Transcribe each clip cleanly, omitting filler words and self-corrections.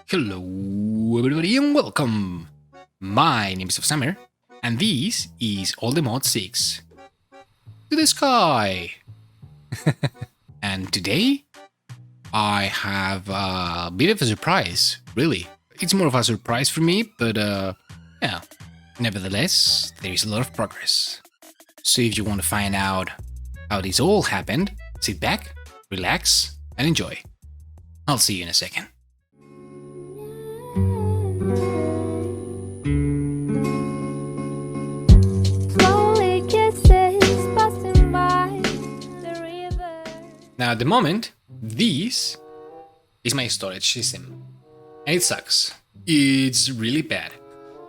Hello everybody and welcome! My name is Offsummer and this is llama6 to the sky! And today I have a bit of a surprise, really. It's more of a surprise for me, but yeah, nevertheless, there is a lot of progress. So if you want to find out how this all happened, sit back, relax, and enjoy. I'll see you in a second. Now at the moment, this is my storage system. And it sucks. It's really bad.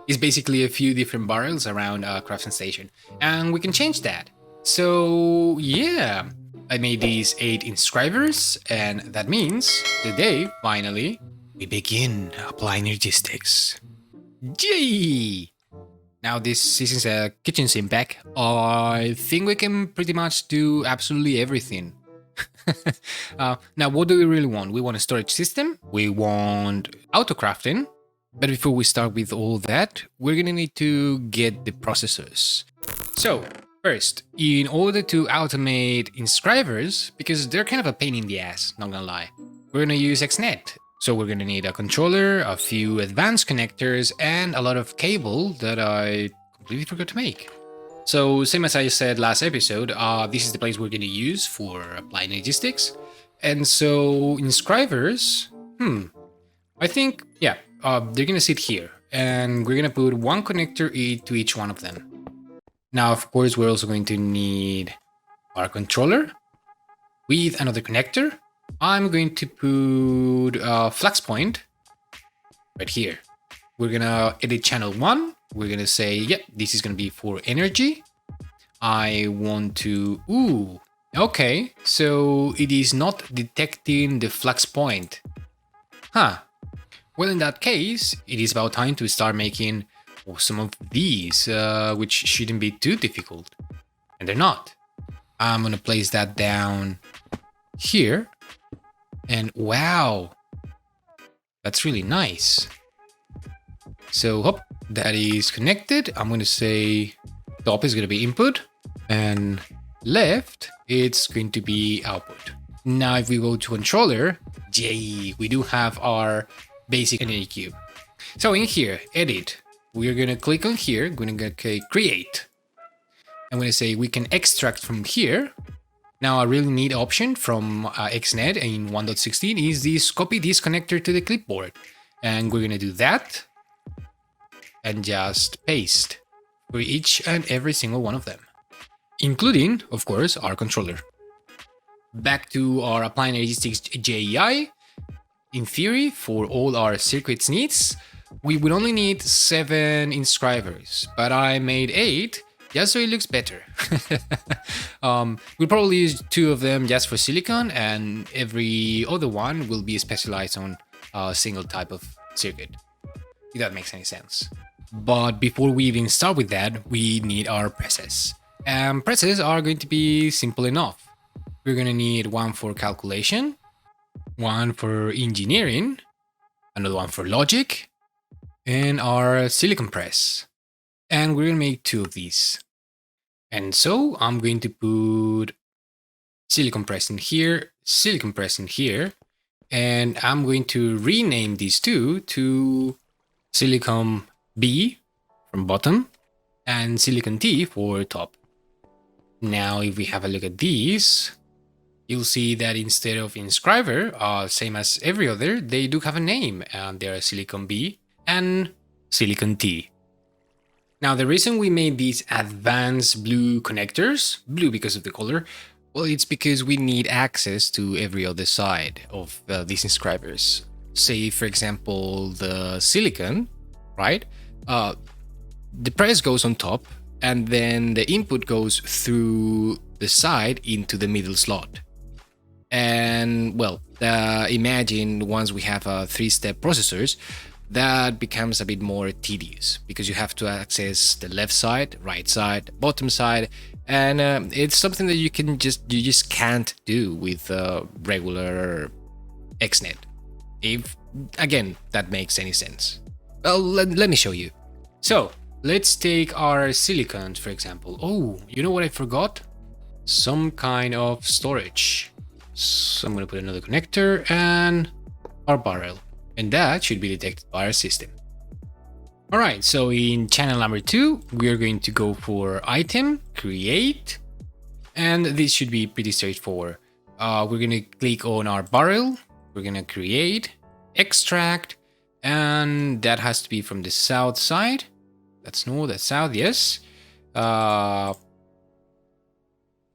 It's basically a few different barrels around a crafting station. And we can change that. So yeah, I made these 8 inscribers, and that means today, finally, we begin applying logistics. Yay! Now this isn't a kitchen sim pack. I think we can pretty much do absolutely everything. Now what do we really want? We want a storage system, we want auto crafting, but before we start with all that, we're gonna need to get the processors. So first, in order to automate inscribers, because they're kind of a pain in the ass, not gonna lie, we're gonna use XNet. So we're gonna need a controller, a few advanced connectors, and a lot of cable that I completely forgot to make. So same as I said last episode, this is the place we're gonna use for applying logistics. And so inscribers, I think, yeah, they're gonna sit here, and we're gonna put one connector to each one of them. Now, of course, we're also going to need our controller with another connector. I'm going to put a flux point right here. We're gonna edit channel 1. We're gonna say, yep, this is gonna be for energy. I want to, okay, so it is not detecting the flux point. Well, in that case, it is about time to start making some of these, which shouldn't be too difficult. And they're not. I'm gonna place that down here. And wow, that's really nice. So, hop, that is connected. I'm gonna say top is gonna be input, and left, it's going to be output. Now, if we go to controller, yay, we do have our basic energy cube. So in here, edit, we're gonna click on here, gonna get create. I'm gonna say we can extract from here. Now, a really neat option from XNet in 1.16 is this copy this connector to the clipboard. And we're gonna do that and just paste for each and every single one of them, including, of course, our controller. Back to our applying logistics JEI. In theory, for all our circuits needs, we would only need 7 inscribers, but I made 8 just so it looks better. We'll probably use 2 of them just for silicon, and every other one will be specialized on a single type of circuit, if that makes any sense. But before we even start with that, we need our presses. And presses are going to be simple enough. We're going to need one for calculation, one for engineering, another one for logic, and our silicon press. And we're going to make 2 of these. And so I'm going to put silicon press in here, silicon press in here, and I'm going to rename these 2 to silicon B from bottom and silicon T for top. Now, if we have a look at these, you'll see that instead of inscriber, same as every other, they do have a name, and they are silicon B and silicon T. Now, the reason we made these advanced blue connectors, blue because of the color, well, it's because we need access to every other side of these inscribers. Say, for example, the silicon, right? The press goes on top, and then the input goes through the side into the middle slot. And, well, imagine once we have 3-step processors, that becomes a bit more tedious because you have to access the left side, right side, bottom side, and it's something that you just can't do with regular XNet. If again, that makes any sense. Well, let me show you. So let's take our silicon, for example. Oh, you know what I forgot? Some kind of storage. So I'm gonna put another connector and our barrel, and that should be detected by our system. All right, so in channel number 2, we are going to go for item, create, and this should be pretty straightforward. We're gonna click on our barrel, we're gonna create, extract, and that has to be from the south side. That's north, that's south, yes.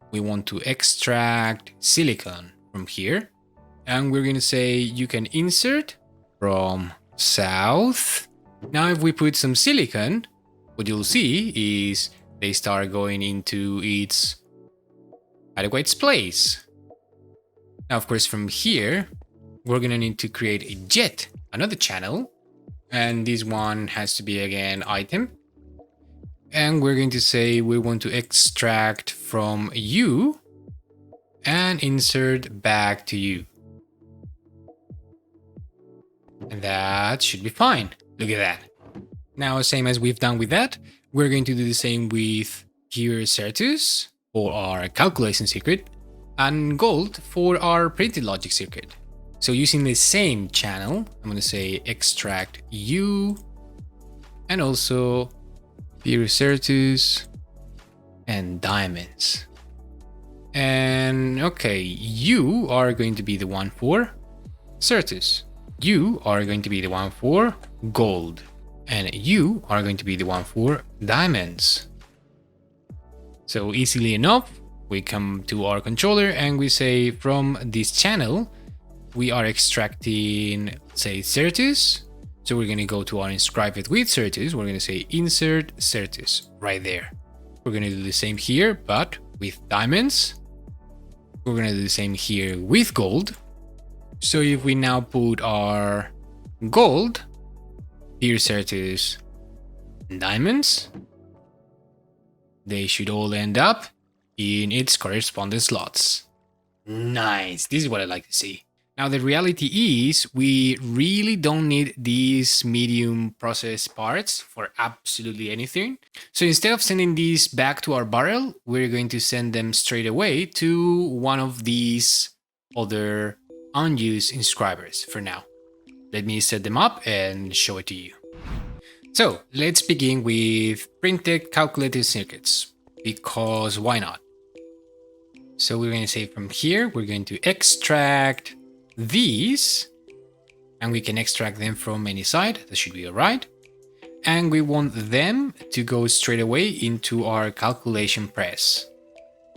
We want to extract silicon from here, and we're gonna say you can insert from south. Now if we put some silicon, what you'll see is they start going into its adequate place. Now of course from here, we're gonna need to create a jet, another channel, and this one has to be again item. And we're going to say we want to extract from you and insert back to you. And that should be fine. Look at that. Now, same as we've done with that, we're going to do the same with here Certus for our calculation circuit and gold for our printed logic circuit. So using the same channel, I'm going to say extract U and also here Certus and diamonds. And okay, you are going to be the one for Certus. You are going to be the one for gold, and you are going to be the one for diamonds. So easily enough, we come to our controller and we say from this channel, we are extracting, say, Certus. So we're going to go to our inscribe it with Certus. We're going to say insert Certus right there. We're going to do the same here, but with diamonds. We're going to do the same here with gold. So if we now put our gold, here Certus, and diamonds, they should all end up in its corresponding slots. Nice, this is what I like to see. Now the reality is we really don't need these medium process parts for absolutely anything. So instead of sending these back to our barrel, we're going to send them straight away to one of these other unused inscribers for now. Let me set them up and show it to you. So let's begin with printed calculated circuits, because why not? So we're going to say from here, we're going to extract these, and we can extract them from any side. That should be all right. And we want them to go straight away into our calculation press.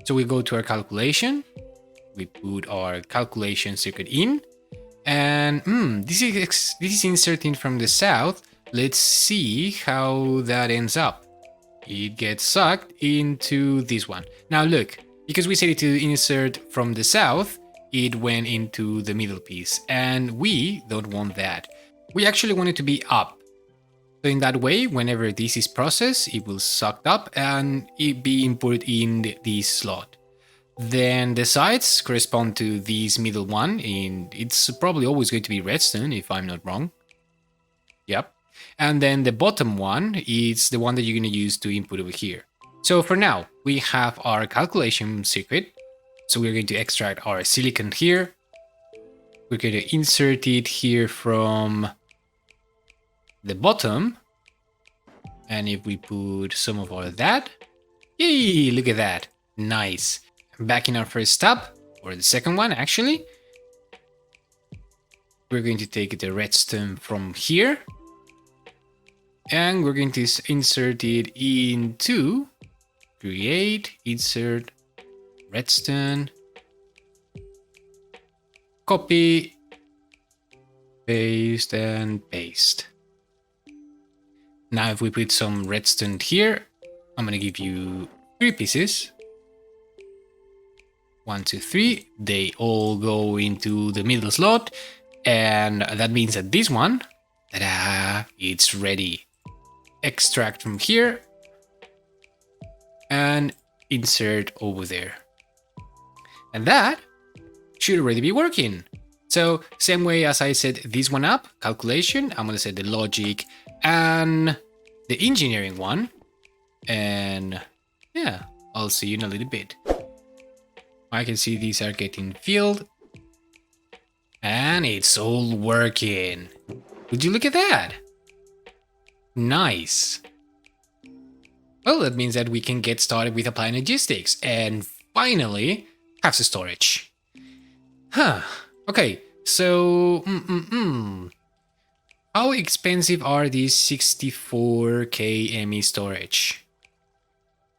So we go to our calculation, we put our calculation circuit in, and this is inserting from the south. Let's see how that ends up. It gets sucked into this one. Now look, because we said it to insert from the south, it went into the middle piece, and we don't want that. We actually want it to be up. So in that way, whenever this is processed, it will sucked up and it be input in this slot. Then the sides correspond to this middle one, and it's probably always going to be redstone if I'm not wrong. Yep. And then the bottom one is the one that you're going to use to input over here. So for now, we have our calculation circuit. So we're going to extract our silicon here. We're going to insert it here from the bottom. And if we put some of all of that, yay, look at that. Nice. Back in our first step, or the second one actually, we're going to take the redstone from here. And we're going to insert it into create, insert, redstone, copy, paste, and paste. Now if we put some redstone here, I'm going to give you 3 pieces. 1, 2, 3. They all go into the middle slot, and that means that this one, ta-da, it's ready. Extract from here and insert over there. And that should already be working. So same way as I set this one up, calculation, I'm gonna set the logic and the engineering one. And yeah, I'll see you in a little bit. I can see these are getting filled. And it's all working. Would you look at that? Nice. Well, that means that we can get started with applying logistics and finally have some storage. Huh. Okay, so how expensive are these 64K ME storage?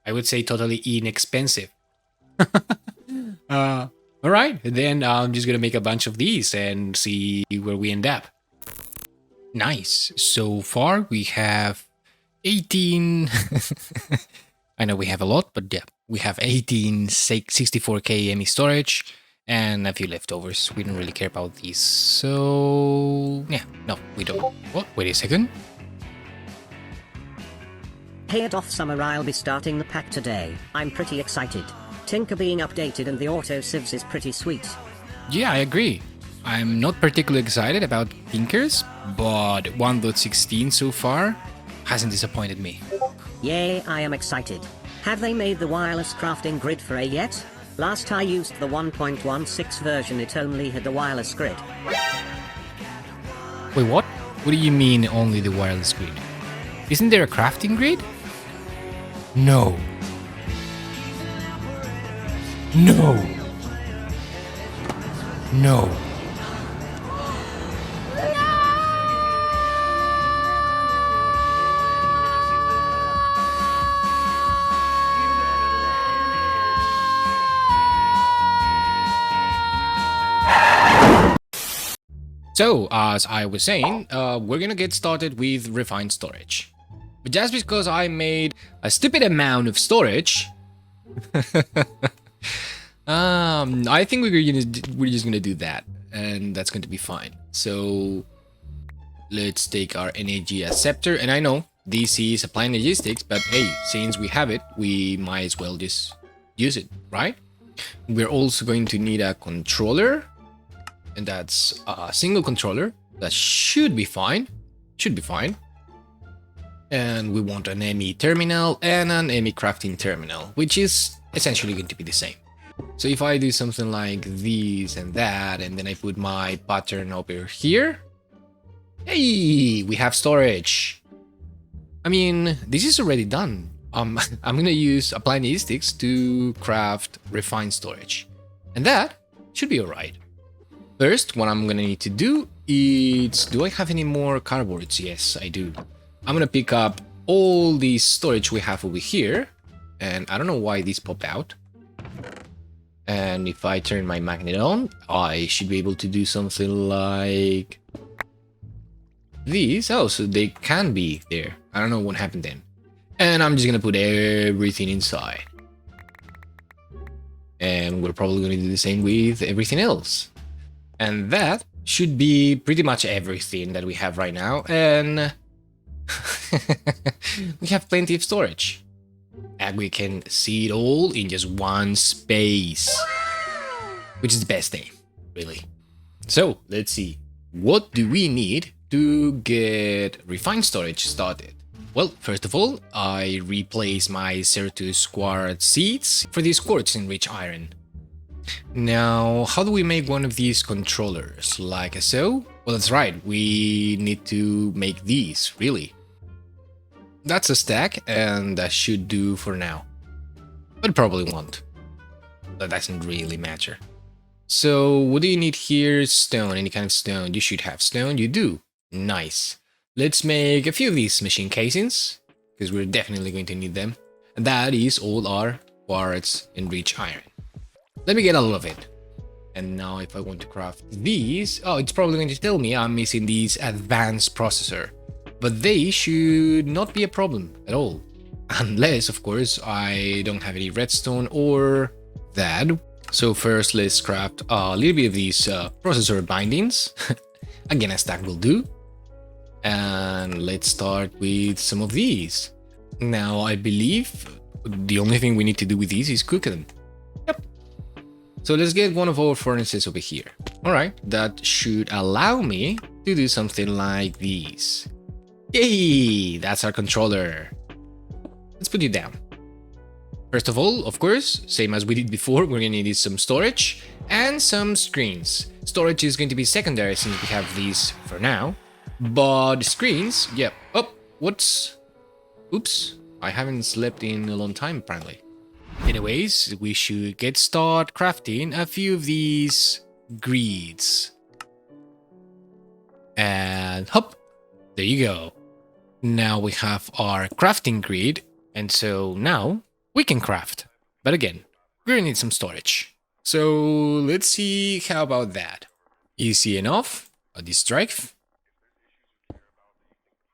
I would say totally inexpensive. All right, then I'm just gonna make a bunch of these and see where we end up. Nice. So far we have 18. I know we have a lot, but yeah, we have 18 64K ME storage and a few leftovers. We don't really care about these. So yeah, no, we don't. What? Wait a second. Hey, at Offsummer, I'll be starting the pack today. I'm pretty excited. Tinker being updated and the auto civs is pretty sweet. Yeah, I agree. I'm not particularly excited about Tinkers, but 1.16 so far hasn't disappointed me. Yay, I am excited. Have they made the wireless crafting grid for A yet? Last I used the 1.16 version, it only had the wireless grid. Wait, what? What do you mean only the wireless grid? Isn't there a crafting grid? No. No. No. So, as I was saying, we're gonna get started with refined storage. But just because I made a stupid amount of storage, I think we're just gonna do that, and that's going to be fine. So let's take our energy acceptor, and I know this is applying logistics, but hey, since we have it, we might as well just use it, right? We're also going to need a controller, and that's a single controller. That should be fine. And we want an ME terminal and an ME crafting terminal, which is essentially going to be the same. So if I do something like this and that, and then I put my pattern over here, hey, we have storage. I mean, this is already done. I'm gonna use apply logistics to craft refined storage, and that should be alright. First, what I'm gonna need to do is, do I have any more cardboards? Yes, I do. I'm gonna pick up all the storage we have over here, and I don't know why these pop out. And if I turn my magnet on, I should be able to do something like these. Oh, so they can be there. I don't know what happened then. And I'm just gonna put everything inside. And we're probably gonna do the same with everything else. And that should be pretty much everything that we have right now. And we have plenty of storage. And we can see it all in just one space. Which is the best thing, really. So, let's see. What do we need to get refined storage started? Well, first of all, I replace my Certus quartz seeds for these quartz enriched iron. Now, how do we make one of these controllers? Like so? Well, that's right, we need to make these, really. That's a stack, and that should do for now. But probably won't. That doesn't really matter. So, what do you need here? Stone, any kind of stone. You should have stone, you do. Nice. Let's make a few of these machine casings, because we're definitely going to need them. And that is all our quartz enriched iron. Let me get a lot of it. And now if I want to craft these, oh, it's probably going to tell me I'm missing these advanced processor. But they should not be a problem at all. Unless, of course, I don't have any redstone or that. So first, let's craft a little bit of these processor bindings. Again, a stack will do. And let's start with some of these. Now, I believe the only thing we need to do with these is cook them. Yep. So let's get one of our furnaces over here. All right, that should allow me to do something like these. Yay, that's our controller. Let's put you down. First of all, of course, same as we did before, we're gonna need some storage and some screens. Storage is going to be secondary since we have these for now. But screens, yep. Oh, what's... Oops, I haven't slept in a long time apparently. Anyways, we should start crafting a few of these grids. And hop, there you go. Now we have our crafting grid, and so now we can craft. But again, we're gonna need some storage. So let's see how about that. Easy enough, a disk drive.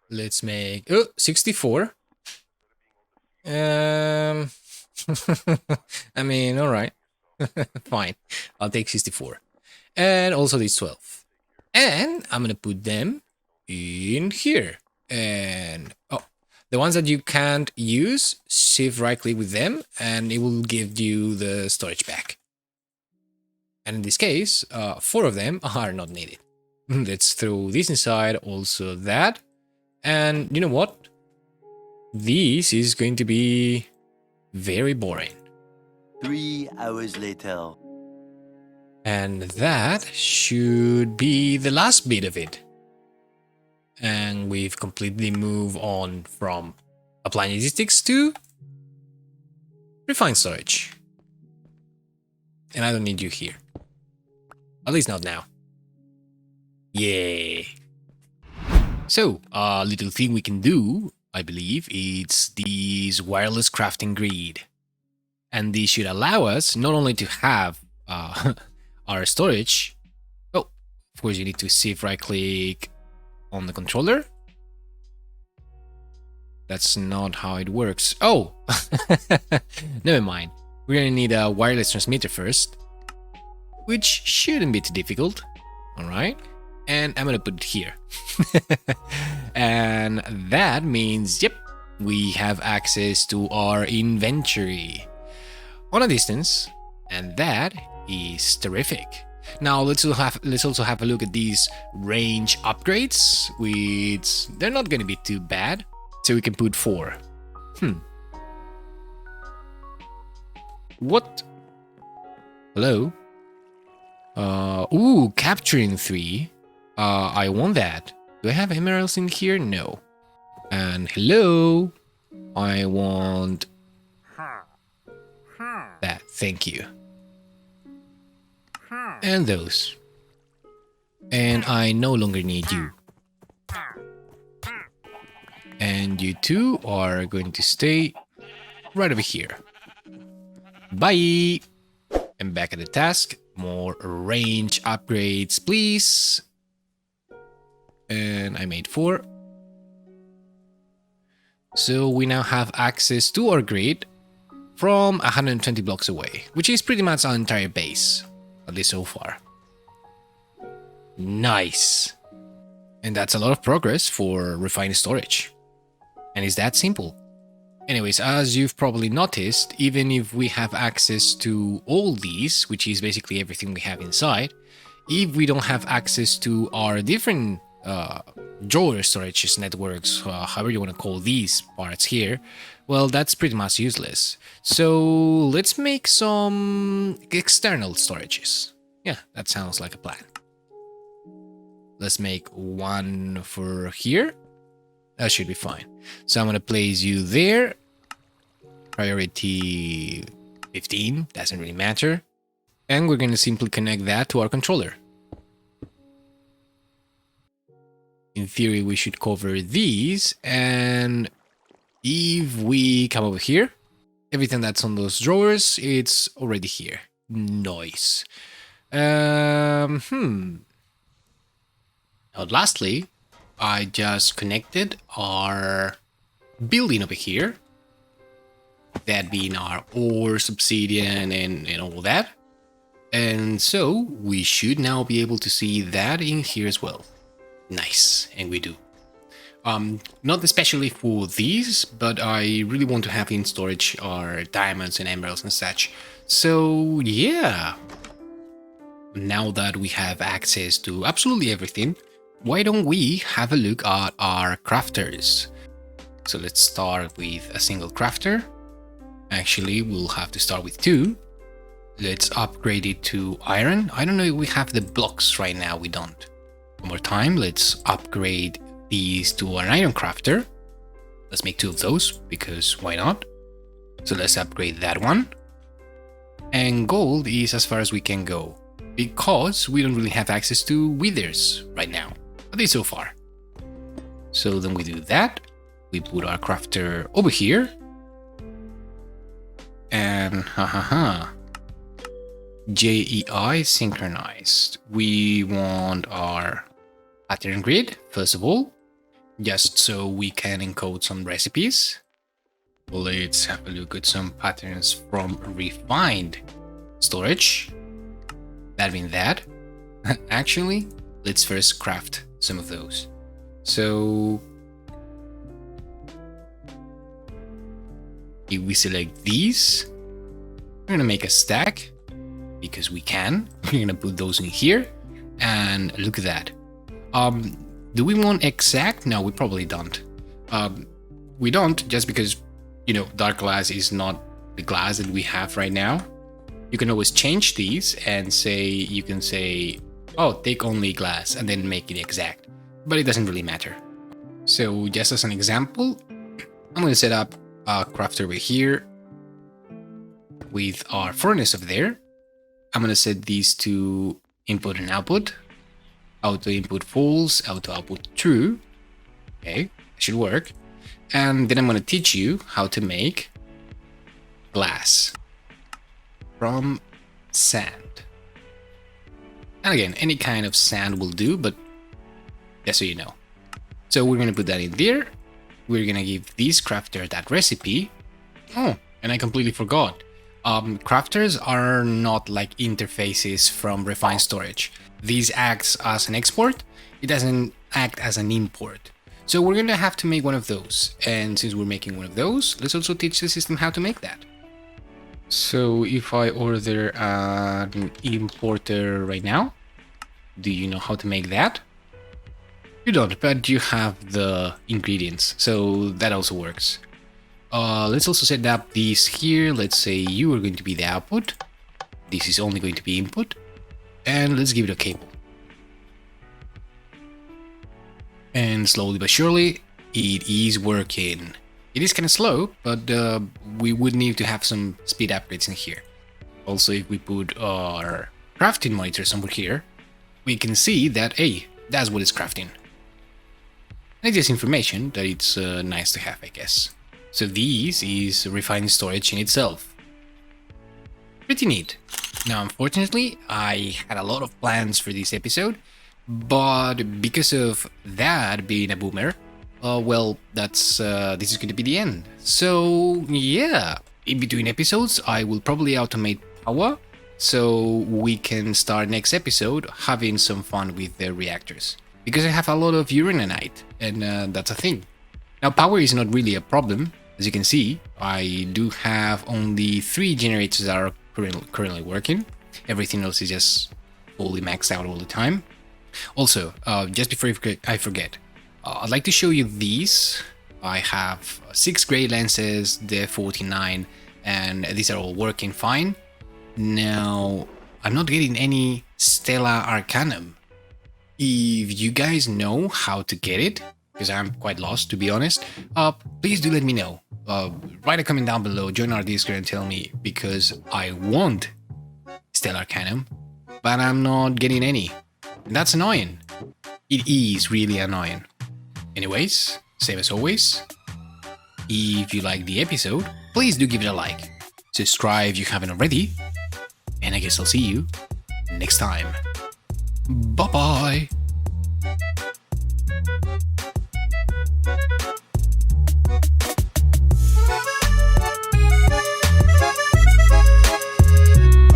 Let's make 64. I mean, all right. Fine. I'll take 64. And also these 12. And I'm going to put them in here. And the ones that you can't use, shift right click with them and it will give you the storage back. And in this case, 4 of them are not needed. Let's throw this inside, also that. And you know what? This is going to be very boring. 3 hours later. And that should be the last bit of it. And we've completely moved on from applying logistics to refined storage. And I don't need you here. At least not now. Yay. So, a little thing we can do, I believe, it's this wireless crafting grid. And this should allow us not only to have our storage. Oh, of course you need to shift right click on the controller. That's not how it works. Oh, never mind. We're gonna need a wireless transmitter first, which shouldn't be too difficult. All right. And I'm gonna put it here. And that means, yep, we have access to our inventory on a distance, and that is terrific. Now let's also have a look at these range upgrades, which they're not gonna be too bad. So we can put 4. What? Hello? Ooh, capturing 3. I want that. Do I have emeralds in here? No. And hello? I want that. Thank you. And those. And I no longer need you. And you two are going to stay right over here. Bye! And back at the task. More range upgrades, please. And I made 4. So we now have access to our grid from 120 blocks away, which is pretty much our entire base, at least so far. Nice. And that's a lot of progress for refined storage. And it's that simple. Anyways, as you've probably noticed, even if we have access to all these, which is basically everything we have inside, if we don't have access to our different drawer storages, networks, however you want to call these parts here, well, that's pretty much useless. So let's make some external storages. Yeah, that sounds like a plan. Let's make one for here. That should be fine. So I'm going to place you there. Priority 15, doesn't really matter. And we're going to simply connect that to our controller. In theory, we should cover these. And if we come over here, everything that's on those drawers, it's already here. Nice. Now, lastly, I just connected our building over here. That being our ore, obsidian, and all that. And so we should now be able to see that in here as well. Nice, and we do. Not especially for these, but I really want to have in storage our diamonds and emeralds and such. So yeah, now that we have access to absolutely everything, why don't we have a look at our crafters? So let's start with a single crafter. Actually, we'll have to start with 2. Let's upgrade it to iron. I don't know if we have the blocks right now. We don't. One more time, let's upgrade these to an iron crafter. Let's make 2 of those, because why not? So let's upgrade that one. And gold is as far as we can go, because we don't really have access to withers right now, at least so far. So then we do that. We put our crafter over here. And JEI synchronized. We want our pattern grid, first of all, just so we can encode some recipes. Let's have a look at some patterns from refined storage. That being that, actually, let's first craft some of those. So if we select these, we're gonna make a stack because we can. We're gonna put those in here, and look at that. Do we want exact? No, we probably don't. We don't, just because, you know, dark glass is not the glass that we have right now. You can always change these and say, you can say, oh, take only glass, and then make it exact, but it doesn't really matter. So just as an example, I'm going to set up a crafter over here with our furnace over there. I'm going to set these to input and output. Auto input false, auto output true. Okay, that should work. And then I'm going to teach you how to make glass from sand. And again, any kind of sand will do, but just so you know. So we're going to put that in there. We're going to give this crafter that recipe. Oh, and I completely forgot. Crafters are not like interfaces from refined storage. These acts as an export. It doesn't act as an import. So we're going to have to make one of those. And since we're making one of those, let's also teach the system how to make that. So if I order an importer right now, do you know how to make that? You don't, but you have the ingredients, so that also works. Let's also set up these here. Let's say you are going to be the output. This is only going to be input. And let's give it a cable. And slowly but surely, it is working. It is kind of slow, but we would need to have some speed upgrades in here. Also, if we put our crafting monitor somewhere here, we can see that, hey, that's what it's crafting. And it's just information that it's nice to have, I guess. So this is refined storage in itself. Pretty neat. Now, unfortunately, I had a lot of plans for this episode, but because of that being a boomer, well, that's this is going to be the end. So yeah, in between episodes, I will probably automate power, so we can start next episode having some fun with the reactors. Because I have a lot of uraninite, and that's a thing. Now, power is not really a problem. As you can see, I do have only 3 generators that are currently working. Everything else is just fully maxed out all the time. Also, just before I forget, I'd like to show you these. I have 6 gray lenses, the 49, and these are all working fine. Now, I'm not getting any Stellar Arcanum. If you guys know how to get it, because I'm quite lost, to be honest, please do let me know. Write a comment down below, join our Discord and tell me, because I want Stellar Arcanum, but I'm not getting any. And that's annoying. It is really annoying. Anyways, same as always, if you like the episode, please do give it a like. Subscribe if you haven't already. And I guess I'll see you next time. Bye-bye.